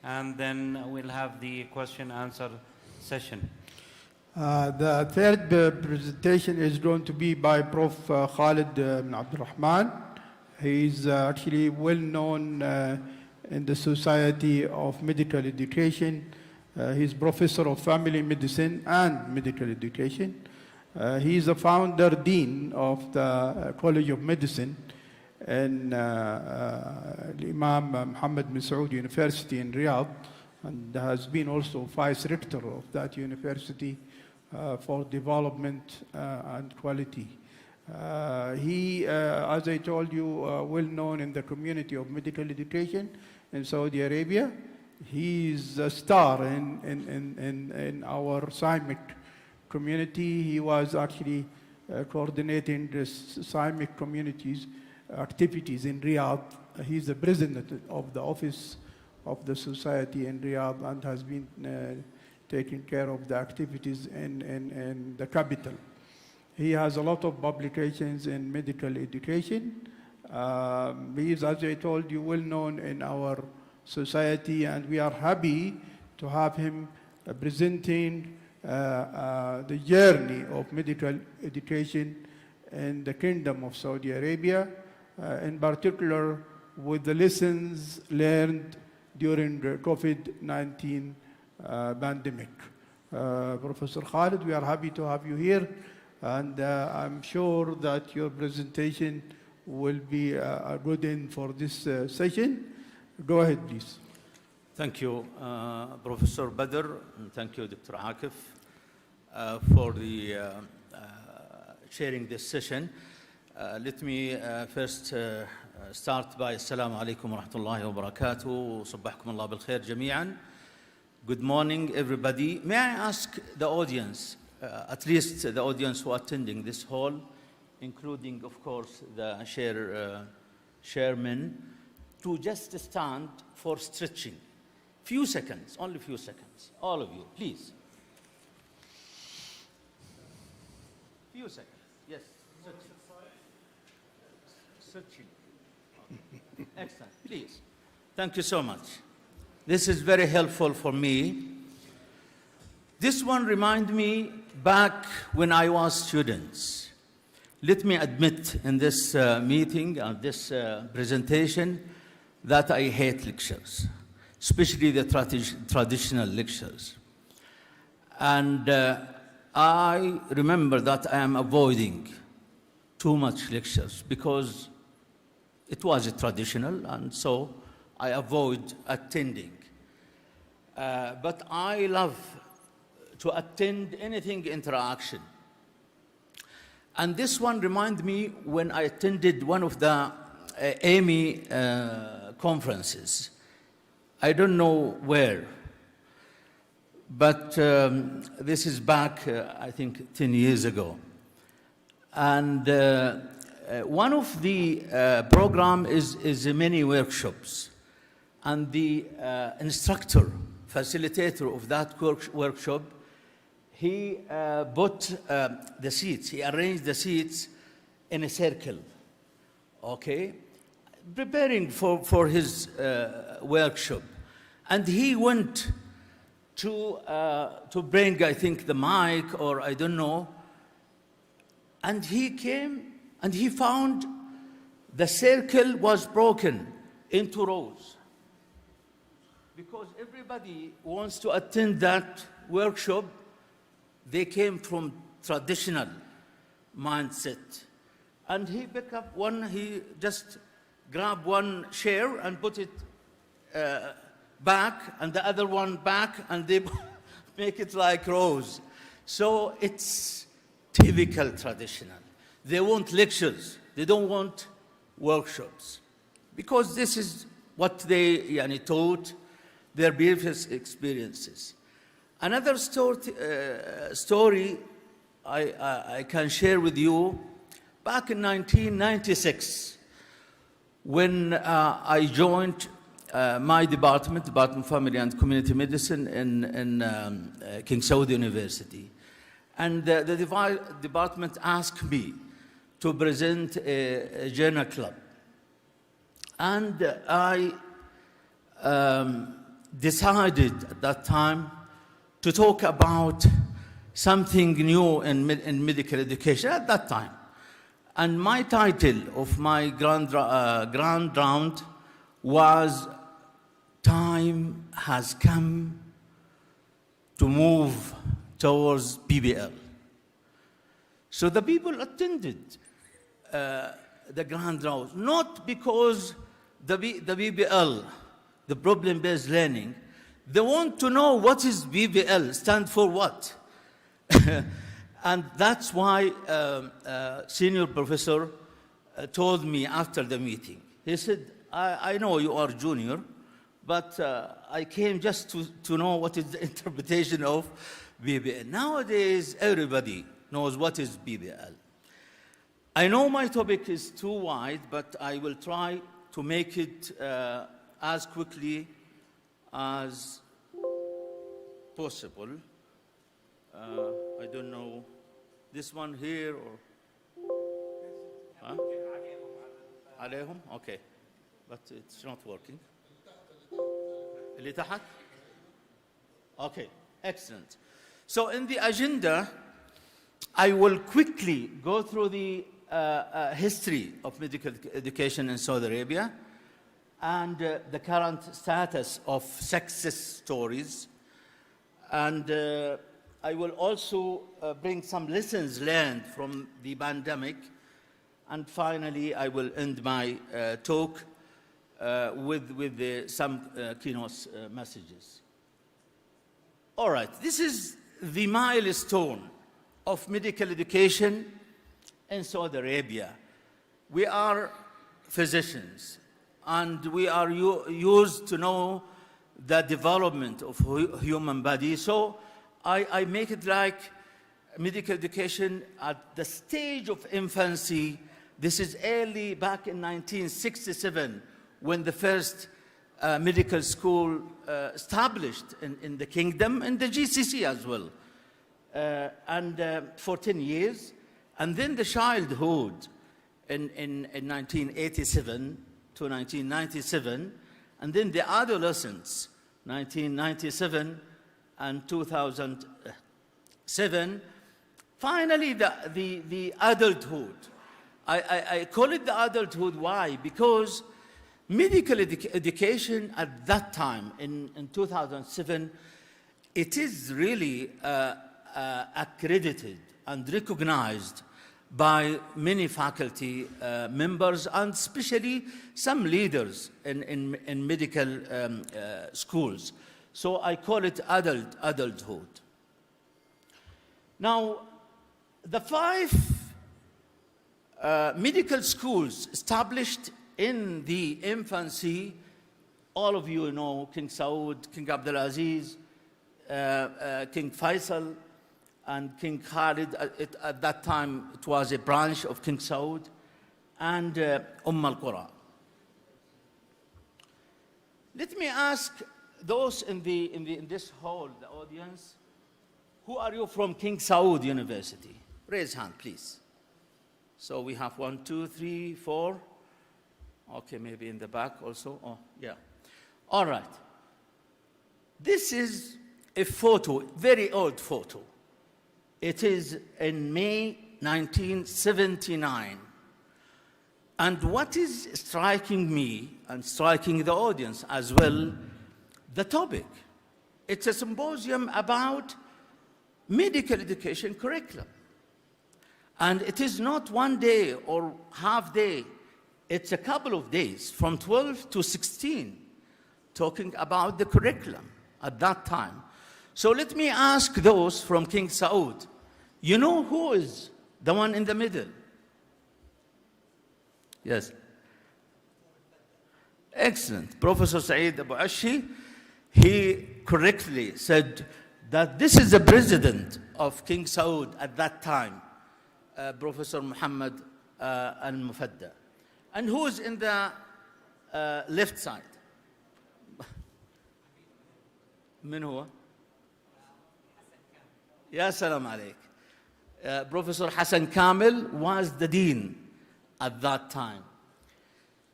and then we'll have the question-answer session. The third presentation is going to be by Prof. Khalid Abdelrahman. He is actually well known in the Society of Medical Education. He's professor of family medicine and medical education. He is the founder dean of the College of Medicine in Imam Muhammad bin Saud University in Riyadh, and has been also vice rector of that university for development and quality. He, as I told you, well known in the community of medical education in Saudi Arabia. He is a star in our CIMIC community. He was actually coordinating the CIMIC community's activities in Riyadh. He's the president of the office of the society in Riyadh and has been taking care of the activities in the capital. He has a lot of publications in medical education. He is, as I told you, well known in our society, and we are happy to have him presenting the journey of medical education in the Kingdom of Saudi Arabia, in particular with the lessons learned during the COVID-19 pandemic. Professor Khalid, we are happy to have you here, and I'm sure that your presentation will be a good end for this session. Go ahead, please. Thank you, Professor Badr, and thank you, Dr. Akif, for the sharing this session. Let me first start by Assalamu alaikum wa rahmatullahi wa barakatuh. Sabbahakum Allah bil khair jami'an. Good morning, everybody. May I ask the audience, at least the audience who are attending this hall, including, of course, the chairman, to just stand for stretching. Few seconds, only few seconds. All of you, please. Few seconds, yes. Stretching. Excellent, please. Thank you so much. This is very helpful for me. This one reminds me back when I was students. Let me admit in this meeting and this presentation that I hate lectures, especially the traditional lectures. And I remember that I am avoiding too much lectures because it was traditional, and so I avoid attending. But I love to attend anything interaction. And this one reminds me when I attended one of the AMI conferences. I don't know where, but this is back, I think, 10 years ago. And one of the program is many workshops. And the instructor, facilitator of that workshop, he put the seats, he arranged the seats in a circle, okay? Preparing for his workshop. And he went to bring, I think, the mic, or I don't know. And he came and he found the circle was broken into rows. Because everybody wants to attend that workshop, they came from traditional mindset. And he picked up one, he just grabbed one chair and put it back, and the other one back, and they make it like rows. So it's typical traditional. They want lectures, they don't want workshops. Because this is what they taught, their previous experiences. Another story I can share with you, back in 1996, when I joined my department of Family and Community Medicine in King Saud University. And the department asked me to present a journal club. And I decided at that time to talk about something new in medical education at that time. And my title of my grand round was "Time Has Come to Move Towards BBL." So the people attended the grand round, not because the BBL, the problem-based learning, they want to know what is BBL, stand for what. And that's why senior professor told me after the meeting. He said, I know you are junior, but I came just to know what is the interpretation of BBL. Nowadays, everybody knows what is BBL. I know my topic is too wide, but I will try to make it as quickly as possible. I don't know, this one here or? Huh? عليهم? Okay, but it's not working. اللي تحت? Okay, excellent. So in the agenda, I will quickly go through the history of medical education in Saudi Arabia and the current status of success stories. And I will also bring some lessons learned from the pandemic. And finally, I will end my talk with some keynote messages. All right, this is the milestone of medical education in Saudi Arabia. We are physicians, and we are used to know the development of human body. So I make it like medical education at the stage of infancy. This is early back in 1967 when the first medical school established in the kingdom and the GCC as well. And for 10 years. And then the childhood in 1987 to 1997. And then the adolescence, 1997 and 2007. Finally, the adulthood. I call it the adulthood. Why? Because medical education at that time, in 2007, it is really accredited and recognized by many faculty members and especially some leaders in medical schools. So I call it adulthood. Now, the 5 medical schools established in the infancy, all of you know King Saud, King Abdulaziz, King Faisal, and King Khalid. At that time, it was a branch of King Saud, and al-Qura. Let me ask those in this hall, the audience, who are you from King Saud University? Raise hand, please. So we have 1, 2, 3, 4. Okay, maybe in the back also. Oh, yeah. All right. This is a photo, very old photo. It is in May 1979. And what is striking me and striking the audience as well, the topic. It's a symposium about medical education curriculum. And it is not one day or half day. It's a couple of days, from 12 to 16, talking about the curriculum at that time. So let me ask those from King Saud, you know who is the one in the middle? Yes. Excellent. Professor Saeed Abu Ashi, he correctly said that this is the president of King Saud at that time, Professor Muhammad al-Mufadda. And who is in the left side? من هو؟ يا سلام عليك. Professor Hassan Kamil was the dean at that time.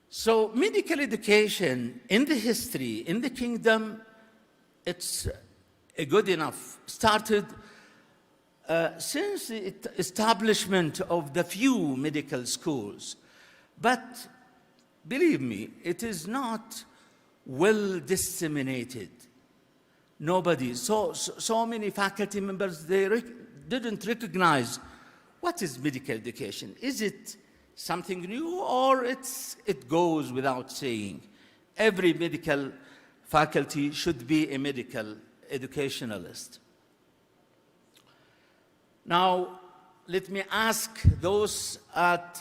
So medical education in the history, in the kingdom, it's good enough. Started since the establishment of the few medical schools. But believe me, it is not well disseminated. Nobody, so many faculty members, didn't recognize what is medical education. Is it something new, or it goes without saying? Every medical faculty should be a medical educationalist. Now, let me ask those at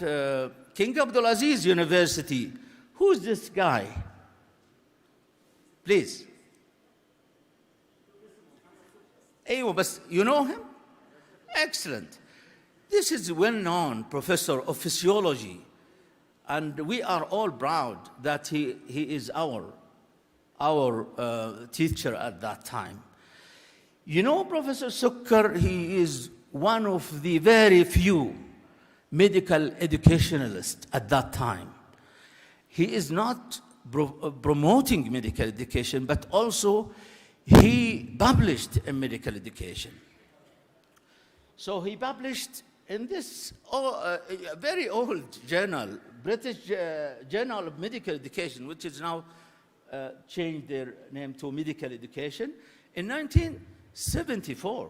King Abdulaziz University, who's this guy? Please. But you know him? Excellent. This is a well-known professor of physiology, and we are all proud that he is our teacher at that time. You know, Professor Sukkar, he is one of the very few medical educationalists at that time. He is not promoting medical education, but also he published in medical education. So he published in this very old journal, British Journal of Medical Education, which is now changed their name to Medical Education, in 1974.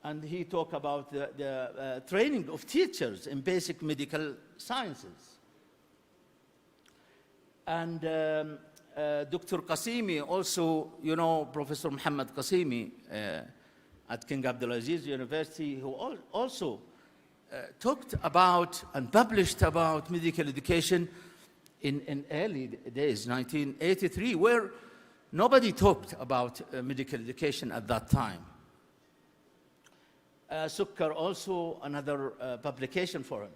And he talked about the training of teachers in basic medical sciences. And Dr. Qasimi also, you know, Professor Muhammad Qasimi at King Abdulaziz University, who also talked about and published about medical education in early days, 1983, where nobody talked about medical education at that time. Sukkar also, another publication for him,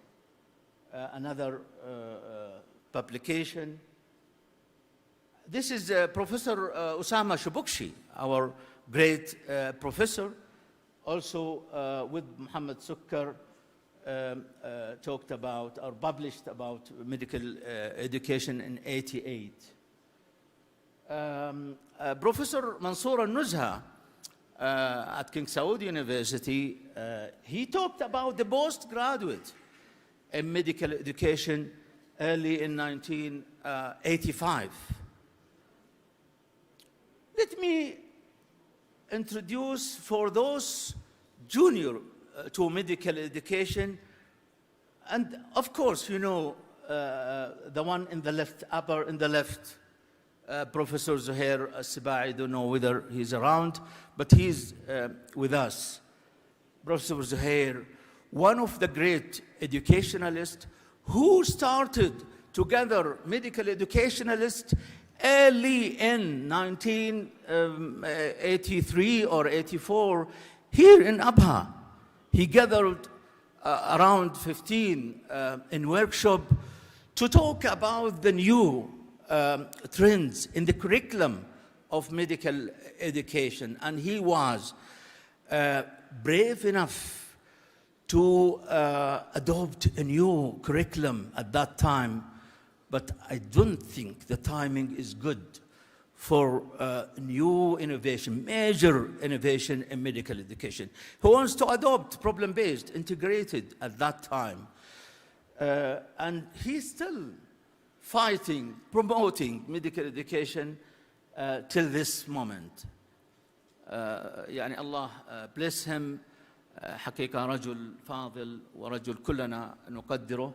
another publication. This is Professor Usama Shubukshi, our great professor, also with Muhammad Sukkar, talked about or published about medical education in '88. Professor Mansour al-Nuzha at King Saud University, he talked about the postgraduate in medical education early in 1985. Let me introduce for those junior to medical education, and of course, you know, the one in the left, upper in the left, Professor Zuhair Sibai. I don't know whether he's around, but he's with us. Professor Zuhair, one of the great educationalists who started together medical educationalists early in 1983 or 84 here in Abha. He gathered around 15 in workshop to talk about the new trends in the curriculum of medical education. And he was brave enough to adopt a new curriculum at that time. But I don't think the timing is good for new innovation, major innovation in medical education. Who wants to adopt problem-based, integrated at that time? And he's still fighting, promoting medical education till this moment. يعني الله bless him. حقيقة رجل فاضل ورجل كلنا نقدره.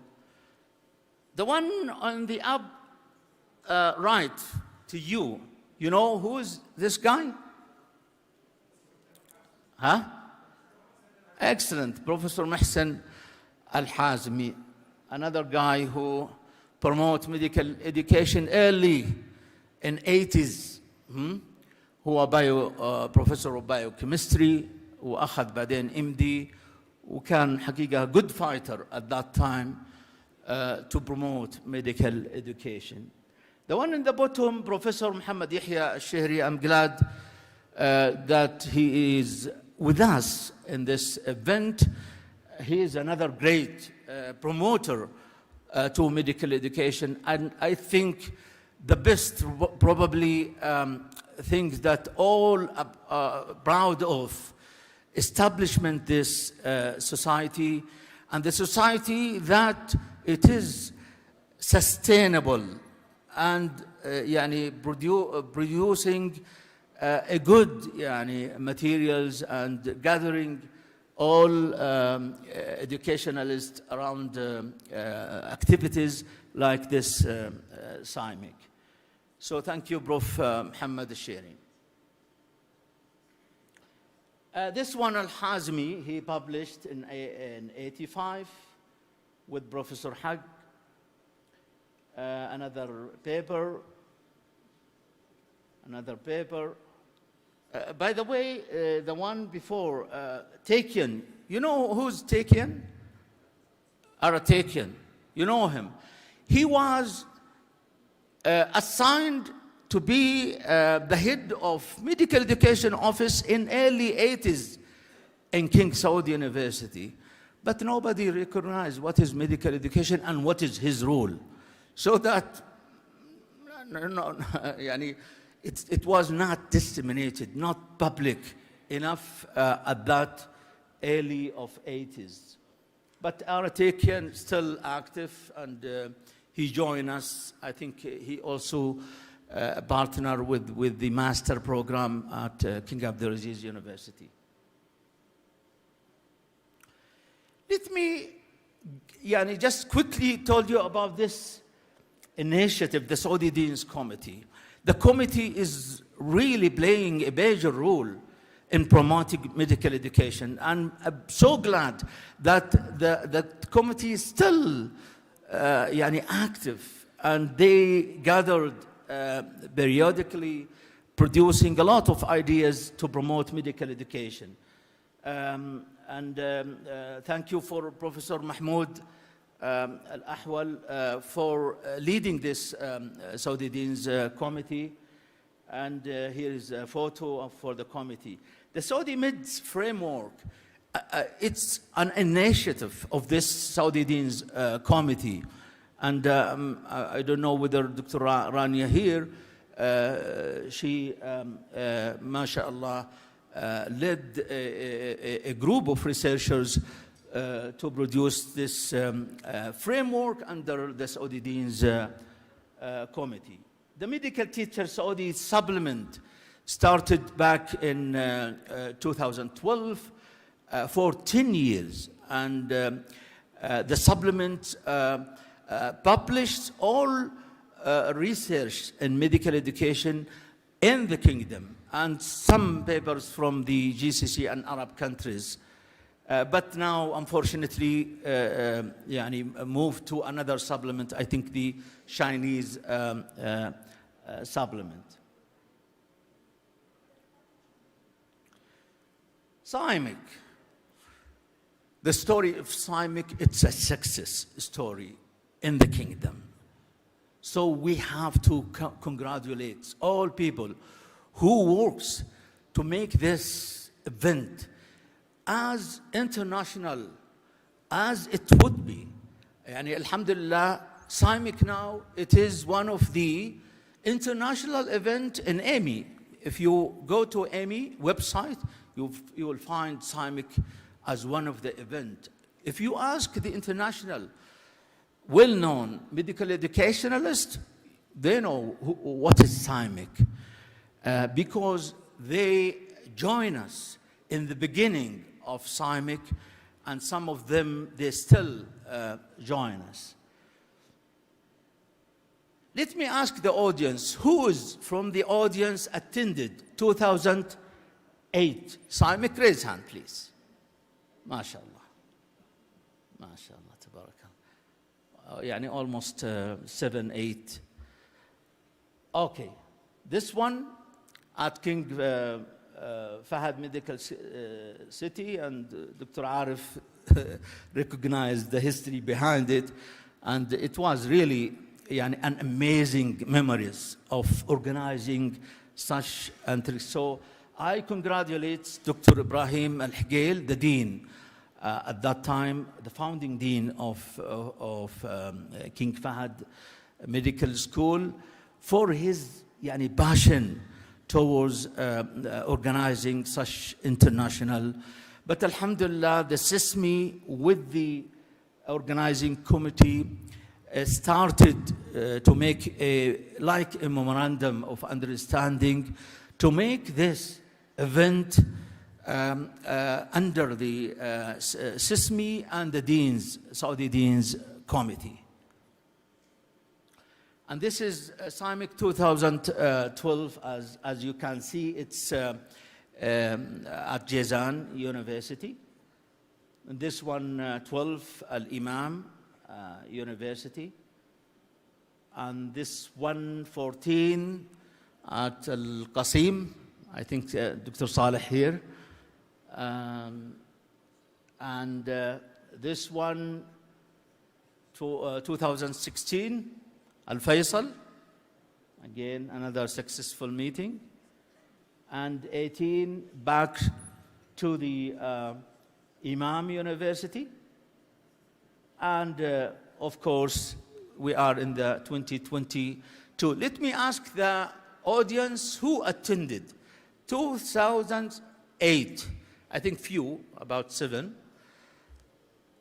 The one on the up right to you, you know who is this guy? Huh? Excellent. Professor Mohsen Al-Hazmi, another guy who promotes medical education early in 80s. هو professor of biochemistry وأخذ بعدين MD وكان حقيقة good fighter at that time to promote medical education. The one in the bottom, Professor Muhammad Yahya Al-Shehri, I'm glad that he is with us in this event. He is another great promoter to medical education, and I think the best probably things that all proud of. Establishment this society, and the society that it is sustainable and producing a good materials and gathering all educationalists around activities like this CIMIC. So thank you, Prof. Muhammad al-Sheri. This one, Al-Hazmi, he published in 85 with Professor Haq. Another paper. By the way, the one before, Takian. You know who's Takian? Takian. You know him. He was assigned to be the head of medical education office in early 80s in King Saud University. But nobody recognized what is medical education and what is his role. So that it was not disseminated, not public enough at that early of 80s. But Takian still active, and he joined us. I think he also partner with the master program at King Abdulaziz University. Let me just quickly tell you about this initiative, the Saudi Dean's Committee. The committee is really playing a major role in promoting medical education. And I'm so glad that the committee is still active, and they gathered periodically, producing a lot of ideas to promote medical education. Thank you for Professor Mahmoud Al-Ahwal for leading this Saudi Dean's Committee. And here is a photo for the committee. The Saudi Mids Framework, it's an initiative of this Saudi Dean's Committee. And I don't know whether Dr. Rania here, she, mashallah, led a group of researchers to produce this framework under the Saudi Dean's Committee. The Medical Teacher Saudi Supplement started back in 2012 for 10 years. And the supplement published all research in medical education in the kingdom, and some papers from the GCC and Arab countries. But now, unfortunately, moved to another supplement, I think the Chinese supplement. CIMIC. The story of CIMIC, it's a success story in the kingdom. So we have to congratulate all people who works to make this event as international as it would be. Alhamdulillah, CIMIC now, it is one of the international event in AMI. If you go to AMI website, you will find CIMIC as one of the event. If you ask the international well-known medical educationalists, they know what is CIMIC because they join us in the beginning of CIMIC, and some of them, they still join us. Let me ask the audience, who is from the audience attended 2008 CIMIC? Raise hand, please. MashaAllah. MashaAllah, tabarakallah. Almost 7, 8. Okay. This one at King Fahad Medical City, and Dr. Arif recognized the history behind it, and it was really an amazing memories of organizing such entries. So I congratulate Dr. Ibrahim Al-Hagail, the dean at that time, the founding dean of King Fahad Medical School, for his passion towards organizing such international. But alhamdulillah, the SISMI with the organizing committee started to make like a memorandum of understanding to make this event under the SISMI and the Deans, Saudi Deans Committee. And this is CIMIC 2012, as you can see, it's at Jazan University. And this one, 12, Al-Imam University. And this one, 14, at Al-Qasim, I think Dr. Saleh here. And this one, 2016, Al-Faisal, again, another successful meeting. And 18, back to the Imam University. And of course, we are in the 2022. Let me ask the audience who attended 2008. I think few, about 7.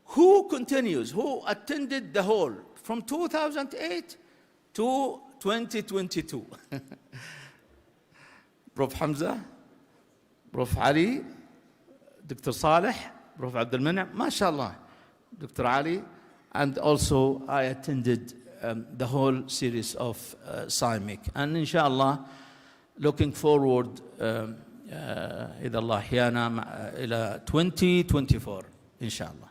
Who continues? Who attended the whole from 2008 to 2022? Prof Hamza, Prof Ali, Dr. Saleh, Prof Abdelrahman, mashallah, Dr. Ali, and also I attended the whole series of CIMIC. And inshallah, looking forward إذا الله أحيانا إلى 2024 إن شاء الله.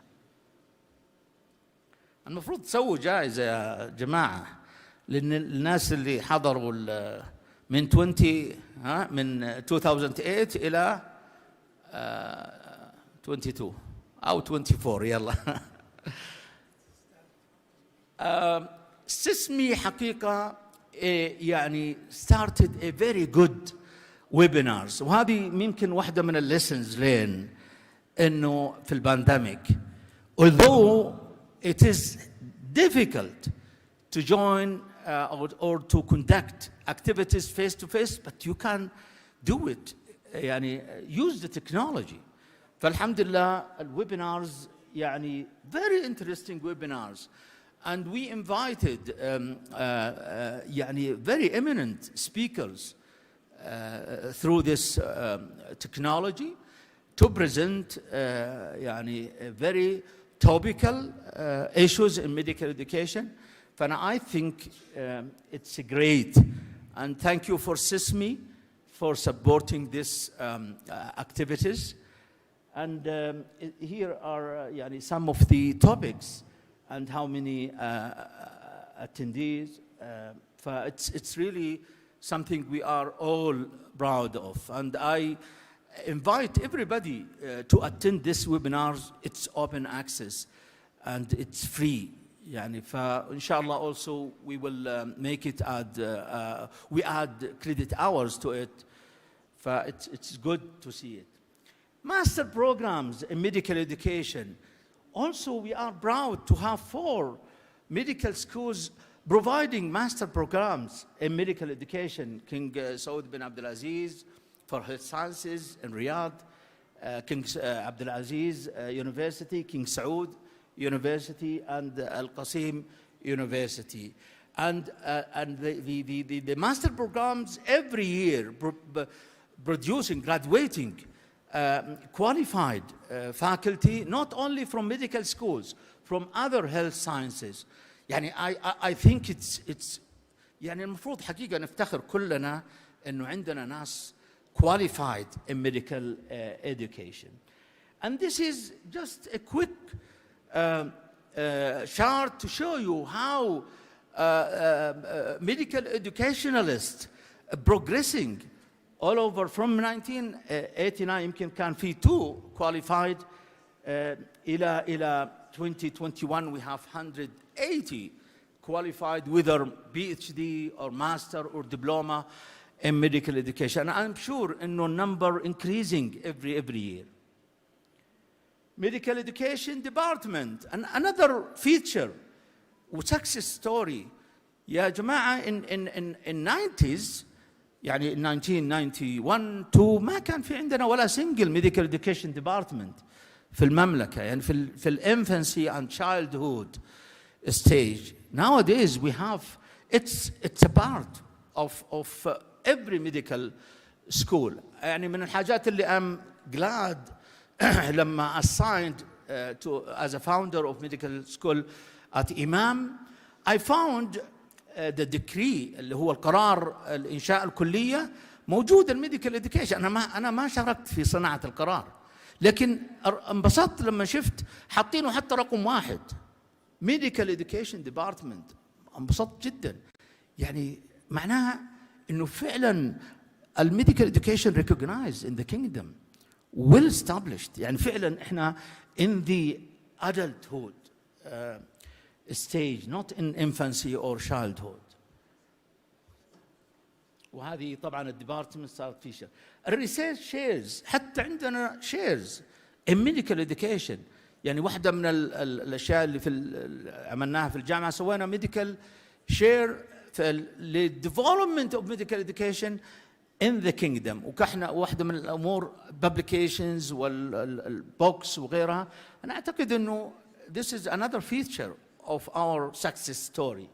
المفروض تسووا جائزة يا جماعة للناس اللي حضروا من 2008 إلى 22 أو 24 يلا. SISMI حقيقة يعني started a very good webinars. وهذه يمكن واحدة من lessons لين إنه في البانديميك. Although it is difficult to join or to conduct activities face to face, but you can do it. يعني use the technology. فالحمد لله الويبينارز يعني very interesting webinars. And we invited يعني very eminent speakers through this technology to present يعني very topical issues in medical education. And I think it's great. And thank you for SISMI for supporting these activities. And here are يعني some of the topics and how many attendees. It's really something we are all proud of. And I invite everybody to attend this webinars. It's open access and it's free. يعني فإن also we will make it we add credit hours to it. It's good to see it. Master programs in medical education. Also, we are proud to have 4 medical schools providing master programs in medical education. King Saud bin Abdulaziz for health sciences in Riyadh, King Abdulaziz University, King Saud University, and Al-Qasim University. And the master programs every year producing, graduating qualified faculty, not only from medical schools, from other health sciences. يعني I think it's يعني المفروض حقيقة نفتخر كلنا إنه عندنا ناس qualified in medical education. And this is just a quick chart to show you how medical educationalists progressing all over from 1989 يمكن كان في 2 qualified إلى 2021 we have 180 qualified, whether PhD or master or diploma in medical education. I'm sure إنه number increasing every year. Medical education department, and another feature, success story. يا جماعة in 90s يعني 1991 2 ما كان في عندنا ولا single medical education department في المملكة، يعني في الانفانسي and childhood stage. Nowadays we have it's a part of every medical school. يعني من الحاجات اللي I'm glad لما assigned as a founder of medical school at Imam, I found the decree اللي هو القرار الإنشاء الكلية موجود الميديكال إديوكيشن. أنا ما شاركت في صناعة القرار، لكن انبسطت لما شفت حاطينه حتى رقم 1 ميديكال إديوكيشن ديبارتمنت. انبسطت جدا، يعني معناها إنه فعلا الميديكال إديوكيشن recognized in the kingdom, well established. يعني فعلا إحنا in the adulthood stage, not in infancy or childhood. وهذه طبعا الديبارتمنت صارت في شيء. الريسيرش شيرز، حتى عندنا شيرز in medical education. يعني واحدة من الأشياء اللي عملناها في الجامعة سوينا medical share للdevelopment of medical education in the kingdom. وكحنا واحدة من الأمور publications والبوكس وغيرها. أنا أعتقد إنه this is another feature of our success story.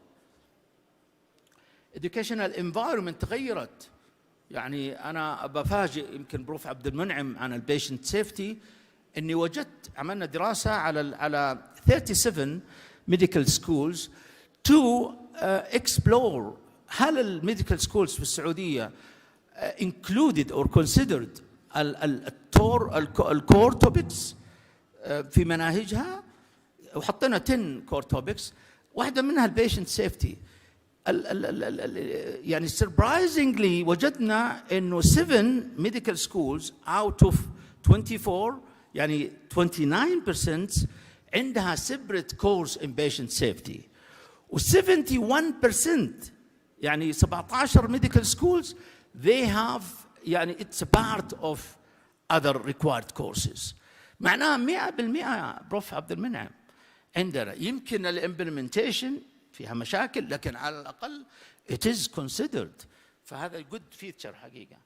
educational environment تغيرت. يعني أنا بفاجئ يمكن بروف عبد المنعم عن البيشنت سيفتي، إني وجدت عملنا دراسة على 37 medical schools to explore هل الميديكال سكولز في السعودية included or considered الكور توبكس في مناهجها، وحطينا 10 كور توبكس، واحدة منها البيشنت سيفتي. يعني surprisingly وجدنا إنه 7 medical schools out of 24 يعني 29% عندها separate course in patient safety، و 71% يعني 17 medical schools they have يعني it's a part of other required courses. معناها 100% بروف عبد المنعم عندنا يمكن الامبلمنتيشن فيها مشاكل، لكن على الأقل it is considered. فهذا good feature حقيقة.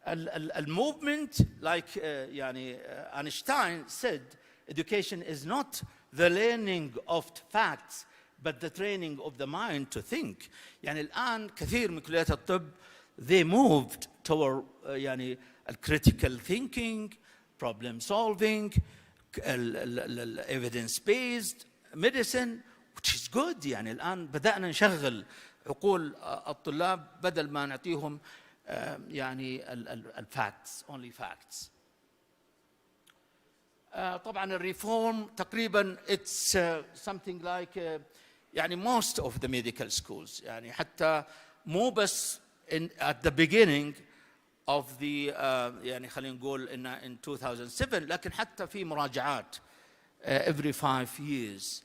الموفمنت like يعني Einstein said education is not the learning of facts but the training of the mind to think. يعني الآن كثير من كليات الطب they moved toward يعني critical thinking, problem solving, evidence based medicine, which is good. يعني الآن بدأنا نشغل عقول الطلاب بدل ما نعطيهم يعني الفاكتس only facts. طبعا الريفورم تقريبا it's something like يعني most of the medical schools، يعني حتى مو بس at the beginning of the يعني خلينا نقول in 2007، لكن حتى في مراجعات every 5 years.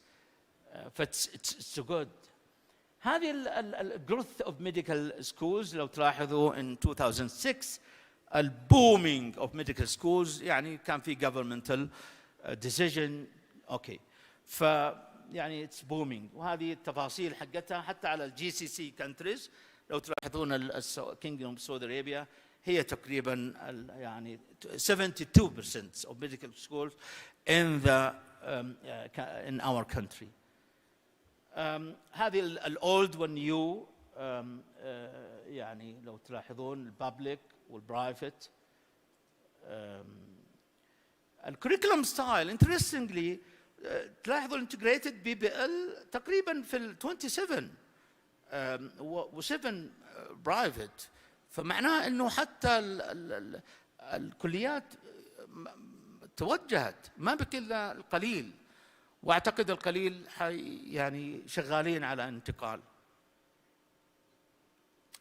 it's good. هذه الجروث of medical schools لو تلاحظوا in 2006 البومينج of medical schools، يعني كان في governmental decision اوكي ف يعني it's booming. وهذه التفاصيل حقتها حتى على الجي سي سي countries لو تلاحظون Kingdom of Saudi Arabia هي تقريبا يعني 72% of medical schools in our country. هذه الأولد والنيو يعني لو تلاحظون البابليك والبرايفت. الكوريكولم ستايل interestingly تلاحظوا الانتجريتد بي بي ال تقريبا في ال 27 و7 برايفت، فمعناه انه حتى الكليات توجهت، ما بقي الا القليل، واعتقد القليل يعني شغالين على انتقال.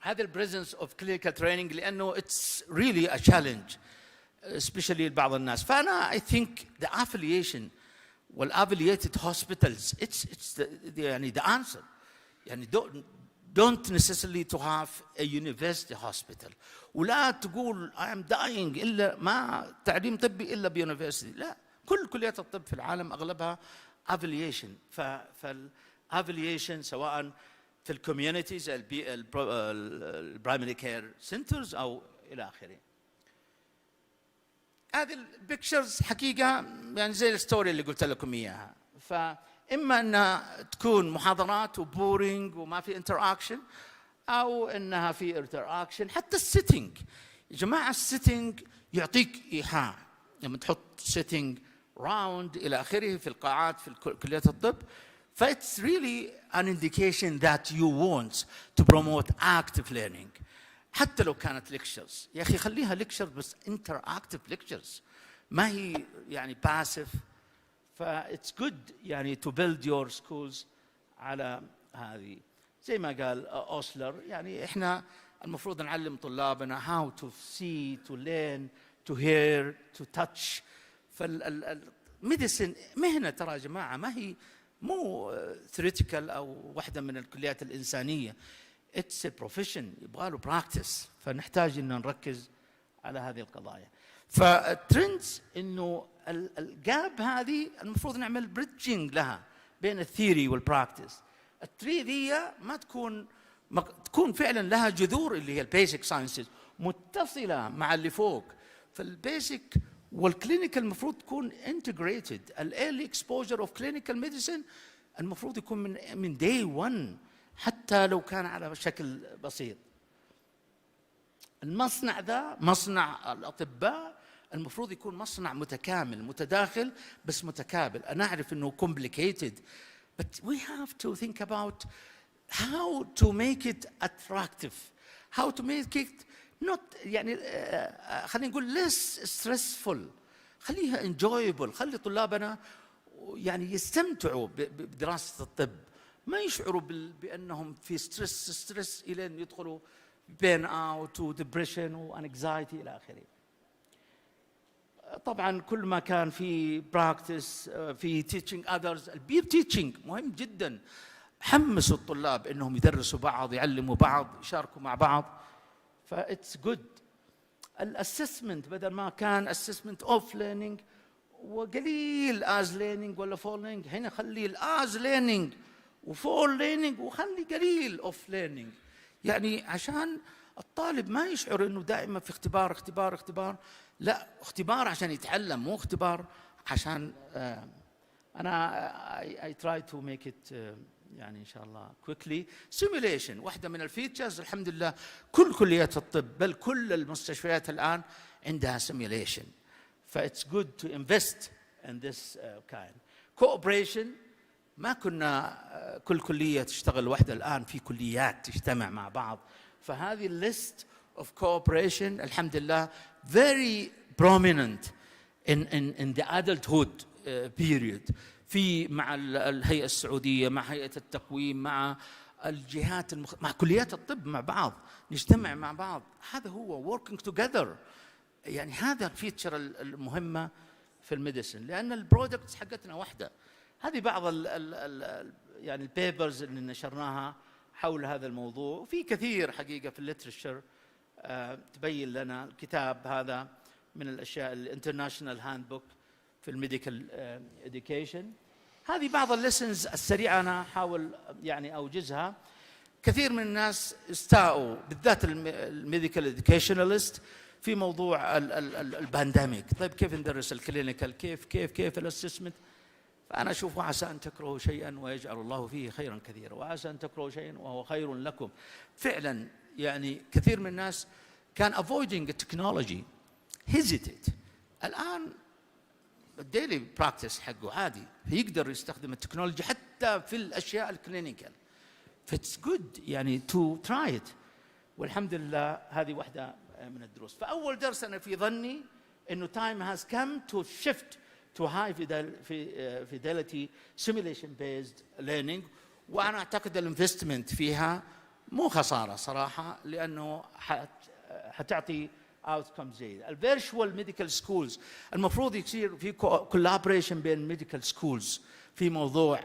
هذا البريزنس اوف كلينيكال تريننج لانه اتس ريلي ا تشالنج especially لبعض الناس. فانا I think the affiliation والaffiliated hospitals it's the يعني the answer. يعني don't necessarily to have a university hospital. ولا تقول I am dying إلا ما تعليم طبي إلا بيونيفرسيتي، لا، كل كليات الطب في العالم أغلبها affiliation. فالaffiliation سواء في الكوميونيتي زي البرايمري كير سنترز او الى اخره. هذه البيكتشرز حقيقه يعني زي الستوري اللي قلت لكم اياها، فاما انها تكون محاضرات وبورينج وما في انتراكشن، او انها في انتراكشن. حتى السيتنج يا جماعه، السيتنج يعطيك ايحاء لما تحط سيتنج راوند الى اخره في القاعات في كليات الطب. فايتس ريلي an indication that you want to promote active learning. حتى لو كانت ليكتشرز، يا اخي خليها ليكتشر بس انتراكتيف ليكتشرز، ما هي يعني باسيف. فايتس جود يعني to build your schools على هذه. زي ما قال اوسلر، يعني احنا المفروض نعلم طلابنا how to see, to learn, to hear, to touch. فالميديسن مهنه ترى يا جماعه، ما هي مو ثيوريتيكال او واحده من الكليات الانسانيه. اتس بروفيشن، يبغى له براكتس، فنحتاج ان نركز على هذه القضايا. فالترندز انه الجاب هذه المفروض نعمل بريدجينج لها بين الثيوري والبراكتس. الثري ذي ما تكون فعلا لها جذور اللي هي البيسك ساينسز متصله مع اللي فوق. فالبيسك والكلينيكال المفروض تكون انتجريتد. الايرلي اكسبوجر اوف كلينيكال ميديسن المفروض يكون من داي 1 حتى لو كان على شكل بسيط. المصنع ذا مصنع الاطباء المفروض يكون مصنع متكامل متداخل بس متكامل. انا اعرف انه complicated but we have to think about how to make it attractive, how to make it not يعني خلينا نقول less stressful، خليها enjoyable، خلي طلابنا يعني يستمتعوا بدراسة الطب، ما يشعروا بأنهم في ستريس إلى أن يدخلوا بين اوت وديبريشن وانكزايتي الى اخره. طبعا كل ما كان في براكتس في تيتشنج اذرز، البير تيتشنج مهم جدا. حمسوا الطلاب انهم يدرسوا بعض، يعلموا بعض، يشاركوا مع بعض. فاتس جود. الاسسمنت بدل ما كان اسسمنت اوف ليرنينج وقليل از ليرنينج ولا فور ليرنينج، هنا خلي الاز ليرنينج وفور ليرنينج وخلي قليل اوف ليرنينج، يعني عشان الطالب ما يشعر انه دائما في اختبار اختبار اختبار. لا، اختبار عشان يتعلم، مو اختبار عشان انا I try to make it يعني ان شاء الله quickly. simulation واحده من الفيتشرز الحمد لله كل كليات الطب بل كل المستشفيات الان عندها simulation. فايتس جود تو انفست ان ذس kind. cooperation ما كنا كل كليه تشتغل وحده، الان في كليات تجتمع مع بعض. فهذه الليست اوف cooperation الحمد لله very prominent in the adulthood period. في مع الهيئه السعوديه، مع هيئه التقويم، مع الجهات مع كليات الطب مع بعض، نجتمع مع بعض. هذا هو working together. يعني هذا الفيتشر المهمه في الميديسن، لان البرودكتس حقتنا واحده. هذه بعض يعني البيبرز اللي نشرناها حول هذا الموضوع، وفي كثير حقيقه في الليترشر تبين لنا. الكتاب هذا من الاشياء الانترناشونال هاند بوك في الميديكال اديوكيشن. هذه بعض الليسنز السريعه انا احاول يعني اوجزها. كثير من الناس استاءوا بالذات الميديكال اديوكيشنالست في موضوع البانديميك. طيب كيف ندرس الكلينيكال؟ كيف الاسسمنت؟ فأنا أشوف وعسى أن تكرهوا شيئا ويجعل الله فيه خيرا كثيرا، وعسى أن تكرهوا شيئا وهو خير لكم. فعلا يعني كثير من الناس كان avoiding technology hesitate. الآن الديلي براكتس حقه عادي، يقدر يستخدم التكنولوجيا حتى في الأشياء الكلينيكال. فإتس جود يعني تو تراي إت. والحمد لله هذه واحدة من الدروس. فأول درس أنا في ظني إنه time has come to shift to high fidelity simulation based learning. وأنا أعتقد الانفستمنت فيها مو خسارة صراحة، لأنه حتعطي outcomes جيدة. الفيرتشوال ميديكال سكولز المفروض يصير في collaboration بين ميديكال سكولز في موضوع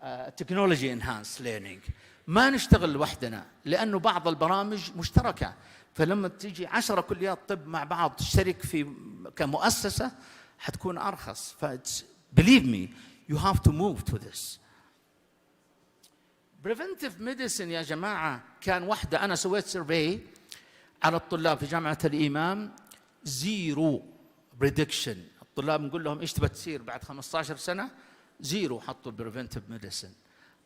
التكنولوجي انهانس ليرنينج. ما نشتغل وحدنا، لأنه بعض البرامج مشتركة. فلما تيجي 10 كليات طب مع بعض تشترك في كمؤسسة حتكون أرخص. believe me, you have to move to this. preventive medicine يا جماعة كان واحدة، أنا سويت سيرفي على الطلاب في جامعة الإمام، زيرو بريدكشن. الطلاب نقول لهم إيش تبى تصير بعد 15 سنة، زيرو حطوا البريفنتيف ميديسن.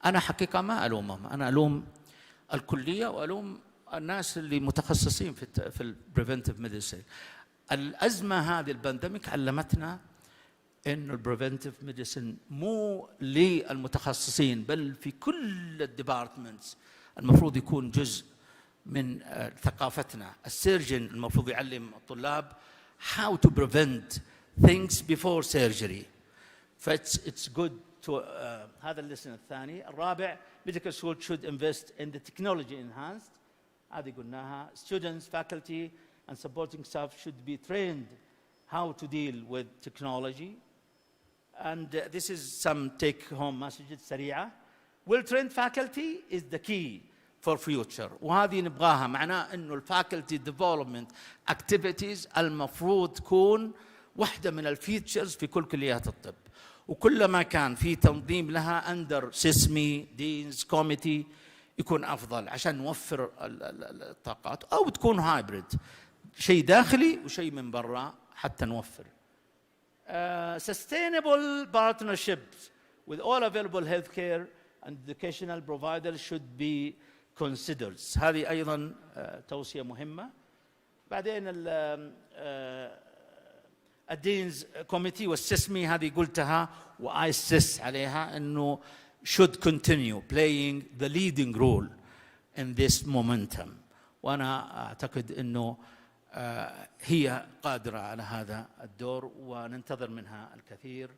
أنا حقيقة ما ألومهم، أنا ألوم الكلية وألوم الناس اللي متخصصين في البريفنتيف ميديسن. الأزمة هذه البانديميك علمتنا إنه البريفنتيف ميديسن مو للمتخصصين، بل في كل الديبارتمنتس المفروض يكون جزء من ثقافتنا. السيرجن المفروض يعلم الطلاب how to prevent things before surgery. فإتس good to هذا الليسن الثاني. الرابع medical school should invest in the technology enhanced. هذه قلناها. Students, faculty and supporting staff should be trained how to deal with technology. And this is some take-home messages سريعة. Well-trained faculty is the key for future. وهذه نبغاها، معناه إنه الفاكولتي ديفلوبمنت activities المفروض تكون واحدة من الفيتشرز في كل كليات الطب، وكلما كان في تنظيم لها أندر سيسمي دينز كوميتي يكون أفضل عشان نوفر الطاقات، أو تكون هايبريد، شيء داخلي وشيء من برا حتى نوفر. Sustainable partnerships with all available healthcare and educational providers should be considered. هذه أيضا توصية مهمة. بعدين الدينز كوميتي والسيسمي هذه قلتها وأسس عليها إنه should continue playing the leading role in this momentum. وأنا أعتقد إنه هي قادرة على هذا الدور وننتظر منها الكثير.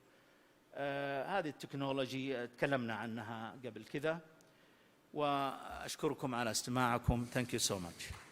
هذه التكنولوجي تكلمنا عنها قبل كذا، وأشكركم على استماعكم. Thank you so much.